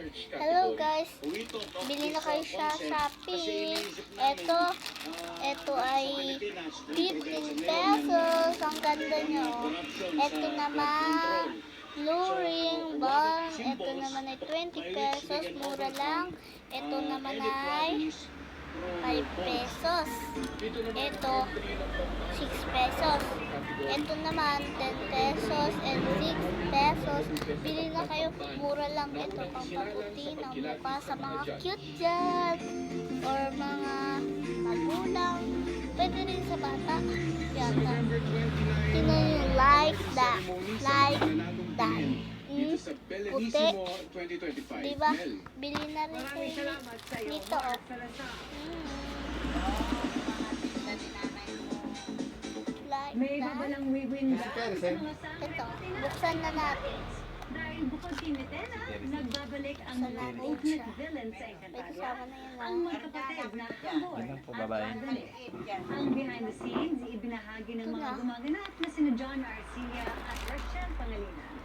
Hello guys, bili na kayo sa Shopee. Ito ay 15 pesos. Ang ganda niya, oh. Ito naman, blue ring balm. Ito naman ay 20 pesos. Mura lang. Ito naman ay 5 pesos. Ito, 6 pesos. Ito naman, 10 pesos and 6 pesos. Bili na kayo, mura lang ito. Pampaputi ng mukha sa mga cute dyan or mga magulang. Pwede rin sa bata. Yata. Tingnan yung like that. Puti. Diba? Bili na rin kayo nito. May iba ba lang wiwin ba? Ito, buksan na natin. Dahil bukod kay Netena, nagbabalik ang ultimate villain sa Encantadia, ang magkapatid na Ambor at Adonai. Ang behind the scenes, ibinahagi ng mga gumaganap na sina John Arcia at Rachel Pangilinan.